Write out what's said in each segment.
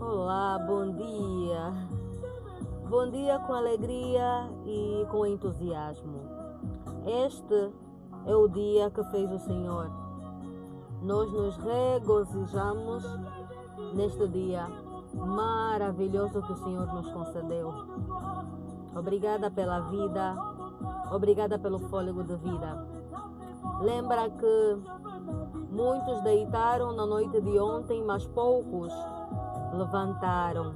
Olá, bom dia. Bom dia com alegria e com entusiasmo. Este é o dia que fez o Senhor. Nós nos regozijamos neste dia maravilhoso que o Senhor nos concedeu. Obrigada pela vida, obrigada pelo fôlego de vida. Lembra que muitos deitaram na noite de ontem, mas poucos levantaram.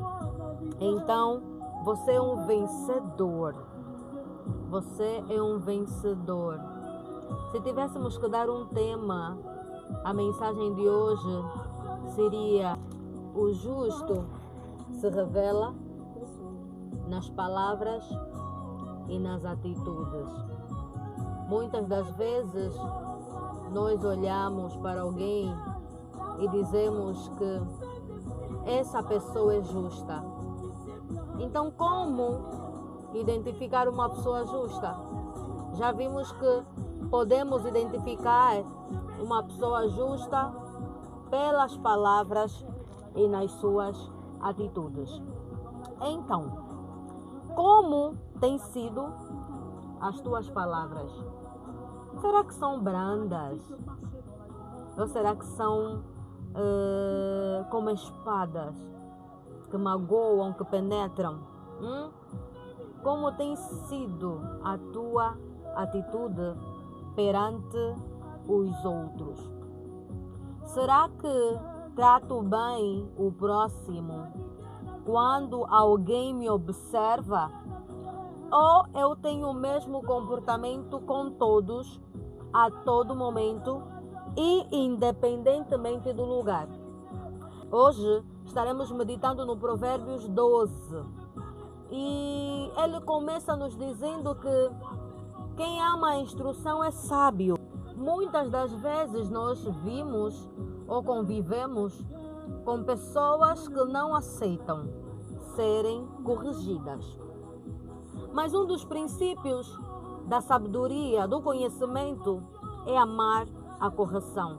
Então, você é um vencedor. Você é um vencedor. Se tivéssemos que dar um tema, a mensagem de hoje seria: o justo se revela nas palavras e nas atitudes. Muitas das vezes nós olhamos para alguém e dizemos que essa pessoa é justa. Então, como identificar uma pessoa justa? Já vimos que podemos identificar uma pessoa justa pelas palavras e nas suas atitudes. Então, como têm sido as tuas palavras? Será que são brandas? Ou será que são como espadas que magoam, que penetram? Como tem sido a tua atitude perante os outros? Será que trato bem o próximo quando alguém me observa? Ou eu tenho o mesmo comportamento com todos, a todo momento e independentemente do lugar? Hoje estaremos meditando no Provérbios 12 e ele começa nos dizendo que quem ama a instrução é sábio. Muitas das vezes nós vimos ou convivemos com pessoas que não aceitam serem corrigidas. Mas um dos princípios da sabedoria, do conhecimento, é amar a correção.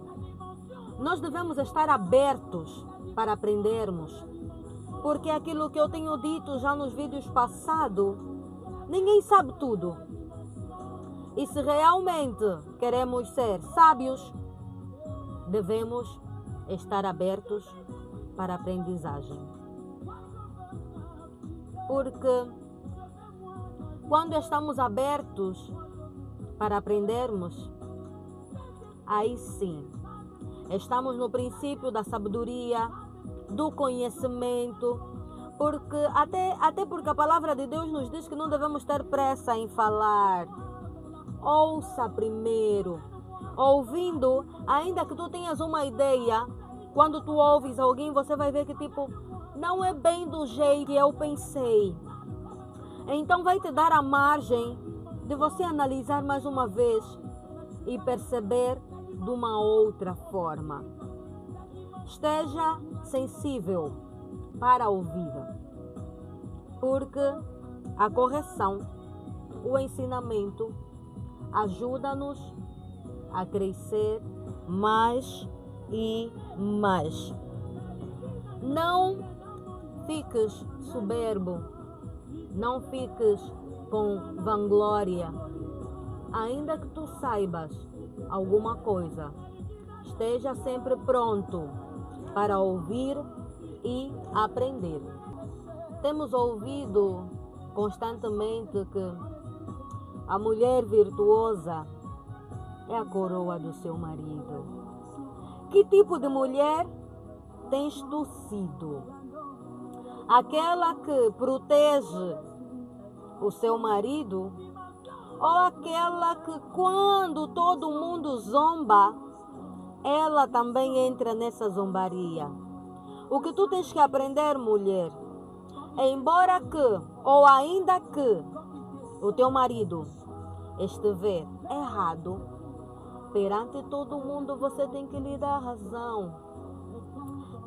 Nós devemos estar abertos para aprendermos, porque aquilo que eu tenho dito já nos vídeos passados, ninguém sabe tudo. E se realmente queremos ser sábios, devemos estar abertos para a aprendizagem. Porque quando estamos abertos para aprendermos, aí sim, estamos no princípio da sabedoria, do conhecimento, porque até porque a palavra de Deus nos diz que não devemos ter pressa em falar. Ouça primeiro. Ouvindo, ainda que tu tenhas uma ideia, quando tu ouves alguém, você vai ver que não é bem do jeito que eu pensei. Então vai te dar a margem de você analisar mais uma vez e perceber de uma outra forma. Esteja sensível para ouvir, porque a correção, o ensinamento, ajuda-nos a crescer mais e mais. Não fiques soberbo. Não fiques com vanglória. Ainda que tu saibas alguma coisa, esteja sempre pronto para ouvir e aprender. Temos ouvido constantemente que a mulher virtuosa é a coroa do seu marido. Que tipo de mulher tens tu sido? Aquela que protege o seu marido, ou aquela que quando todo mundo zomba, ela também entra nessa zombaria? O que tu tens que aprender, mulher, é embora que, ou ainda que, o teu marido estiver errado, perante todo mundo você tem que lhe dar razão.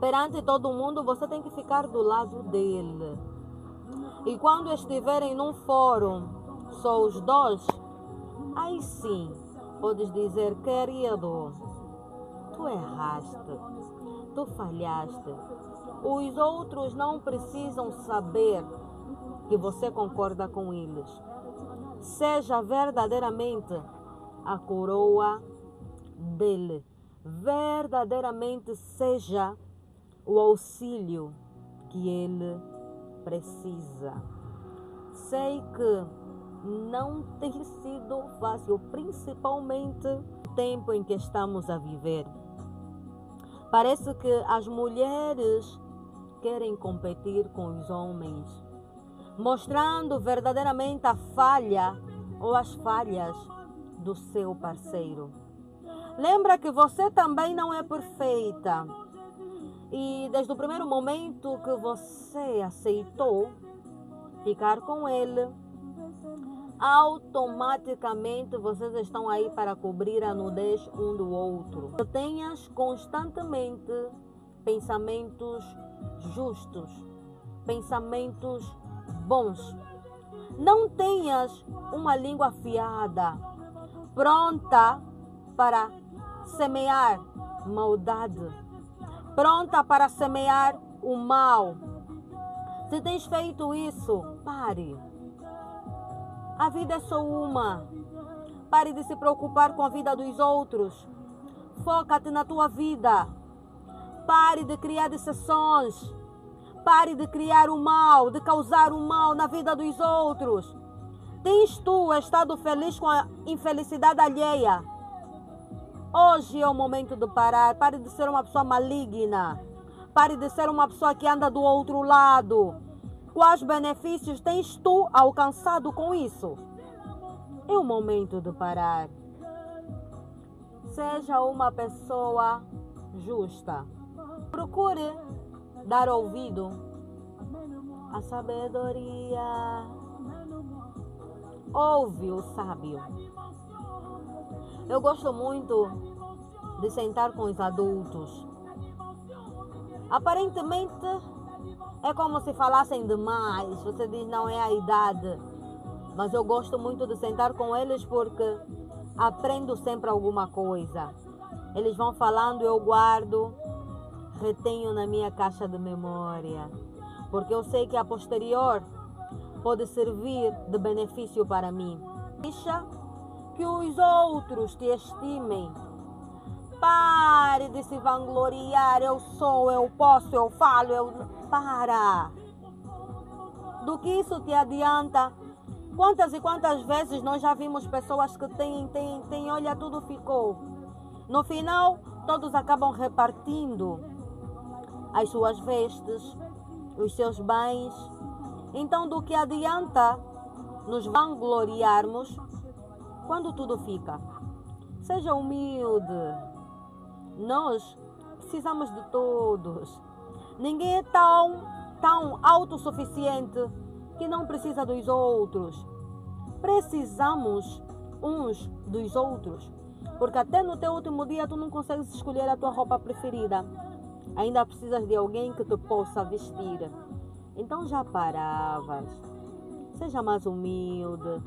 Perante todo mundo, você tem que ficar do lado dele. E quando estiverem num fórum, só os dois, aí sim, podes dizer: querido, tu erraste, tu falhaste. Os outros não precisam saber que você concorda com eles. Seja verdadeiramente a coroa dele. Verdadeiramente seja o auxílio que ele precisa. Sei que não tem sido fácil, principalmente no tempo em que estamos a viver. Parece que as mulheres querem competir com os homens, mostrando verdadeiramente a falha ou as falhas do seu parceiro. Lembra que você também não é perfeita. E desde o primeiro momento que você aceitou ficar com ele, automaticamente vocês estão aí para cobrir a nudez um do outro. Tenhas constantemente pensamentos justos, pensamentos bons. Não tenhas uma língua afiada, pronta para semear maldade, pronta para semear o mal. Se tens feito isso, pare. A vida é só uma. Pare de se preocupar com a vida dos outros. Foca-te na tua vida. Pare de criar decepções. Pare de criar o mal, de causar o mal na vida dos outros. Tens tu estado feliz com a infelicidade alheia? Hoje é o momento de parar. Pare de ser uma pessoa maligna. Pare de ser uma pessoa que anda do outro lado. Quais benefícios tens tu alcançado com isso? É o momento de parar. Seja uma pessoa justa. Procure dar ouvido à sabedoria. Ouve o sábio. Eu gosto muito de sentar com os adultos. Aparentemente é como se falassem demais. Você diz não é a idade. Mas eu gosto muito de sentar com eles porque aprendo sempre alguma coisa. Eles vão falando, eu guardo, retenho na minha caixa de memória. Porque eu sei que a posterior pode servir de benefício para mim. Deixa que os outros te estimem. Pare de se vangloriar. Eu sou, eu posso, eu falo, Para. Do que isso te adianta? Quantas e quantas vezes nós já vimos pessoas que têm, olha, tudo ficou. No final, todos acabam repartindo as suas vestes, os seus bens. Então, do que adianta nos vangloriarmos quando tudo fica? Seja humilde. Nós precisamos de todos. Ninguém é tão autossuficiente que não precisa dos outros. Precisamos uns dos outros. Porque até no teu último dia tu não consegues escolher a tua roupa preferida. Ainda precisas de alguém que te possa vestir. Então já paravas. Seja mais humilde.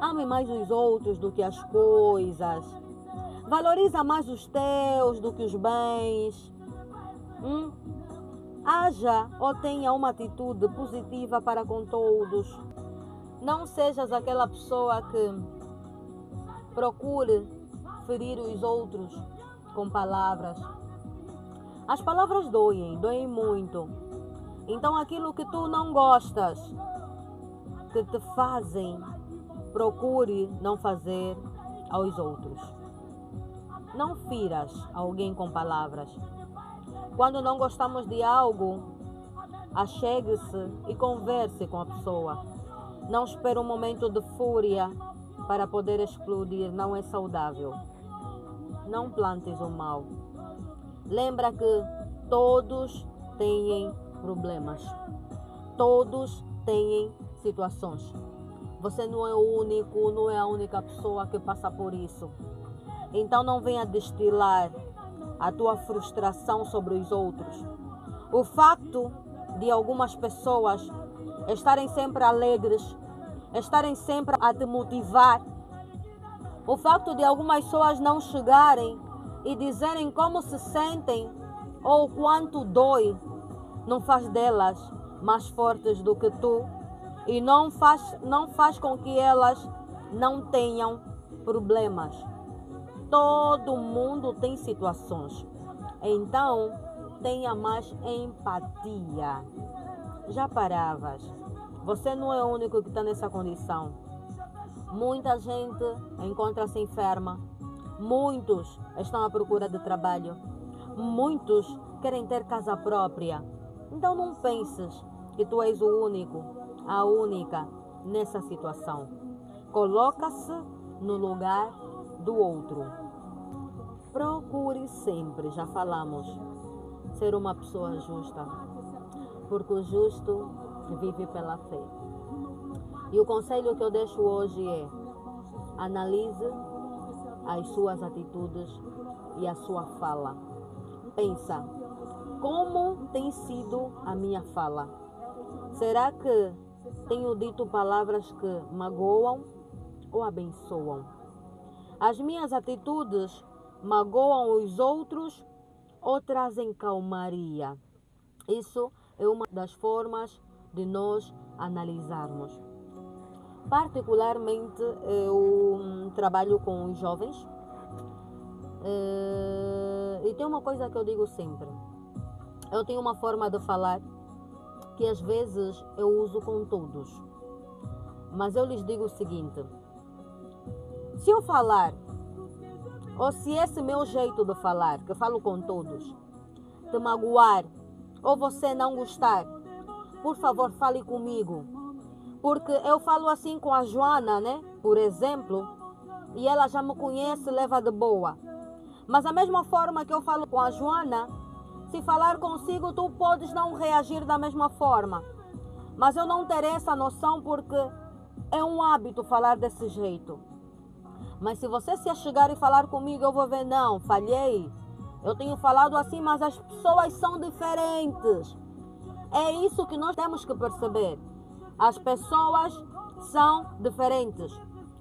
Ame mais os outros do que as coisas. Valoriza mais os teus do que os bens. Haja ou tenha uma atitude positiva para com todos. Não sejas aquela pessoa que procure ferir os outros com palavras. As palavras doem muito. Então aquilo que tu não gostas, que te fazem, procure não fazer aos outros. Não firas alguém com palavras. Quando não gostamos de algo, achegue-se e converse com a pessoa. Não espere um momento de fúria para poder explodir. Não é saudável. Não plantes o mal. Lembra que todos têm problemas. Todos têm situações. Você não é o único, não é a única pessoa que passa por isso. Então não venha destilar a tua frustração sobre os outros. O facto de algumas pessoas estarem sempre alegres, estarem sempre a te motivar, o facto de algumas pessoas não chegarem e dizerem como se sentem ou quanto dói não faz delas mais fortes do que tu e não faz com que elas não tenham problemas. Todo mundo tem situações, então tenha mais empatia. Já paravas? Você não é o único que está nessa condição. Muita gente encontra-se enferma, muitos estão à procura de trabalho, muitos querem ter casa própria. Então não penses que tu és o único, a única nessa situação. Coloca-se no lugar do outro. Procure sempre, já falamos, ser uma pessoa justa, porque o justo vive pela fé. E o conselho que eu deixo hoje é: analise as suas atitudes e a sua fala. Pensa, como tem sido a minha fala? Será que tenho dito palavras que magoam ou abençoam? As minhas atitudes magoam os outros ou trazem calmaria? Isso é uma das formas de nós analisarmos. Particularmente, eu trabalho com os jovens e tem uma coisa que eu digo sempre. Eu tenho uma forma de falar que às vezes eu uso com todos. Mas eu lhes digo o seguinte: se eu falar, ou se esse meu jeito de falar, que eu falo com todos, te magoar, ou você não gostar, por favor, fale comigo. Porque eu falo assim com a Joana, né? Por exemplo, e ela já me conhece, leva de boa. Mas a mesma forma que eu falo com a Joana, se falar consigo, tu podes não reagir da mesma forma. Mas eu não terei essa noção porque é um hábito falar desse jeito. Mas se você se chegar e falar comigo, eu vou ver, não, falhei. Eu tenho falado assim, mas as pessoas são diferentes. É isso que nós temos que perceber. As pessoas são diferentes.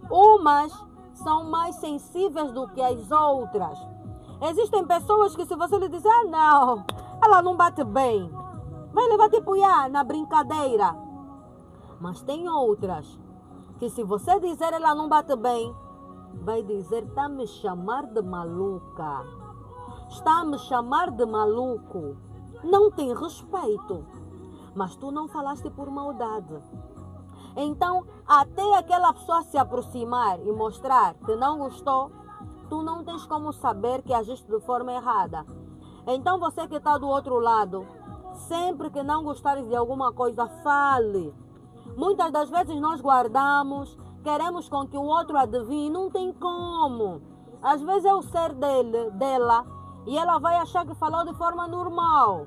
Umas são mais sensíveis do que as outras. Existem pessoas que se você lhe dizer, não, ela não bate bem, vai levar tipo na brincadeira. Mas tem outras que se você dizer ela não bate bem, vai dizer, está a me chamar de maluca, está a me chamar de maluco, não tem respeito. Mas tu não falaste por maldade. Então, até aquela pessoa se aproximar e mostrar que não gostou, tu não tens como saber que agiste de forma errada. Então, você que está do outro lado, sempre que não gostares de alguma coisa, fale. Muitas das vezes nós guardamos, queremos com que o outro adivinhe, não tem como. Às vezes é o ser dela, e ela vai achar que falou de forma normal.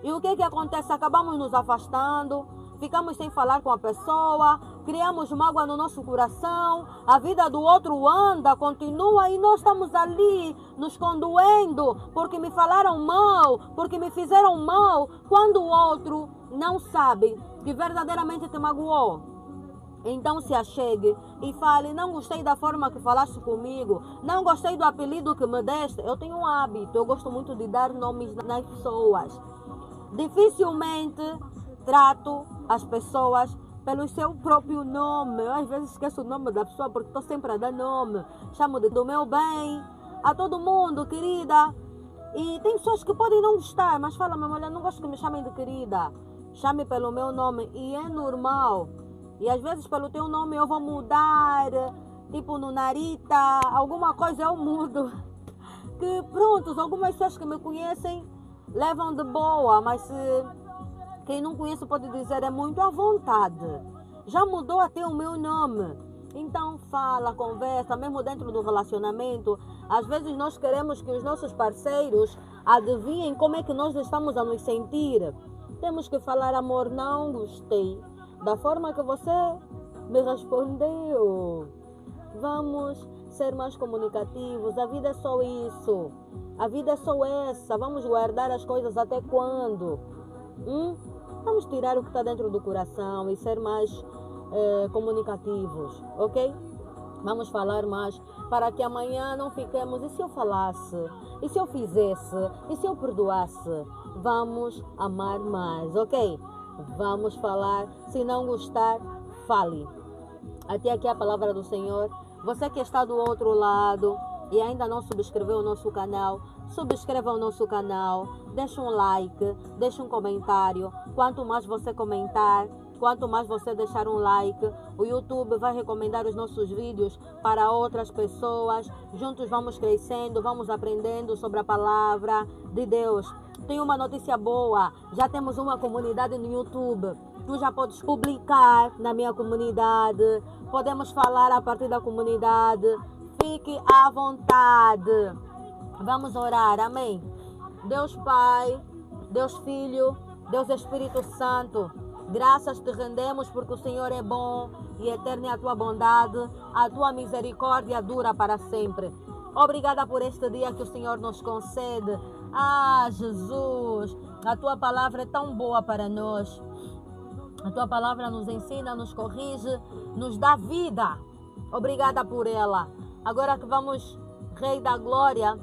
E o que acontece? Acabamos nos afastando, ficamos sem falar com a pessoa, criamos mágoa no nosso coração, a vida do outro anda, continua e nós estamos ali nos condoendo porque me falaram mal, porque me fizeram mal, quando o outro não sabe que verdadeiramente te magoou. Então se achegue e fale, não gostei da forma que falaste comigo, não gostei do apelido que me deste. Eu tenho um hábito, eu gosto muito de dar nomes nas pessoas. Dificilmente trato as pessoas pelo seu próprio nome. Eu às vezes esqueço o nome da pessoa porque estou sempre a dar nome. Chamo do meu bem a todo mundo, querida. E tem pessoas que podem não gostar, mas falam, minha mulher, não gosto que me chamem de querida. Chame pelo meu nome e é normal. E às vezes pelo teu nome eu vou mudar, tipo no Narita, alguma coisa eu mudo. Que pronto, algumas pessoas que me conhecem levam de boa, mas quem não conhece pode dizer é muito à vontade. Já mudou até o meu nome. Então fala, conversa, mesmo dentro do relacionamento. Às vezes nós queremos que os nossos parceiros adivinhem como é que nós estamos a nos sentir. Temos que falar, amor, não gostei da forma que você me respondeu. Vamos ser mais comunicativos, a vida é só isso. A vida é só essa. Vamos guardar as coisas até quando? Vamos tirar o que está dentro do coração e ser mais comunicativos, ok? Vamos falar mais para que amanhã não fiquemos. E se eu falasse? E se eu fizesse? E se eu perdoasse? Vamos amar mais, ok? Vamos falar. Se não gostar, fale. Até aqui a palavra do Senhor. Você que está do outro lado e ainda não subscreveu o nosso canal, subscreva o nosso canal, deixa um like, deixa um comentário. Quanto mais você comentar, quanto mais você deixar um like, o YouTube vai recomendar os nossos vídeos para outras pessoas. Juntos vamos crescendo, vamos aprendendo sobre a palavra de Deus. Tem uma notícia boa, já temos uma comunidade no YouTube. Tu já podes publicar na minha comunidade, podemos falar a partir da comunidade. Fique à vontade. Vamos orar, amém? Deus Pai, Deus Filho, Deus Espírito Santo, graças te rendemos porque o Senhor é bom e eterna é a tua bondade, a tua misericórdia dura para sempre. Obrigada por este dia que o Senhor nos concede. Ah, Jesus, a tua palavra é tão boa para nós. A tua palavra nos ensina, nos corrige, nos dá vida. Obrigada por ela. Agora que vamos, Rei da Glória,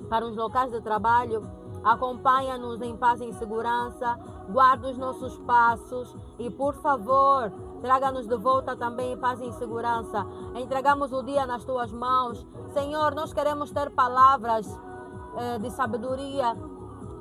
para os locais de trabalho, acompanha-nos em paz e em segurança, guarda os nossos passos e, por favor, traga-nos de volta também em paz e em segurança. Entregamos o dia nas tuas mãos. Senhor, nós queremos ter palavras de sabedoria.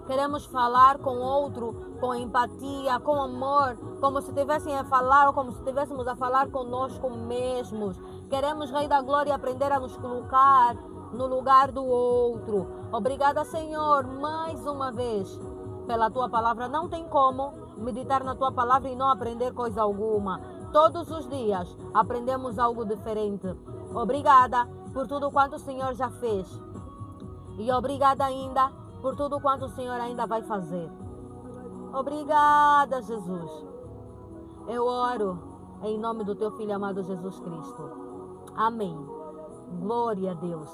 Queremos falar com outro com empatia, com amor, como se estivessem a falar ou como se estivéssemos a falar conosco mesmos. Queremos, Rei da Glória, aprender a nos colocar no lugar do outro. Obrigada, Senhor, mais uma vez, pela tua palavra. Não tem como meditar na tua palavra e não aprender coisa alguma. Todos os dias aprendemos algo diferente. Obrigada por tudo quanto o Senhor já fez. E obrigada ainda por tudo quanto o Senhor ainda vai fazer. Obrigada, Jesus. Eu oro em nome do teu Filho amado Jesus Cristo. Amém. Glória a Deus.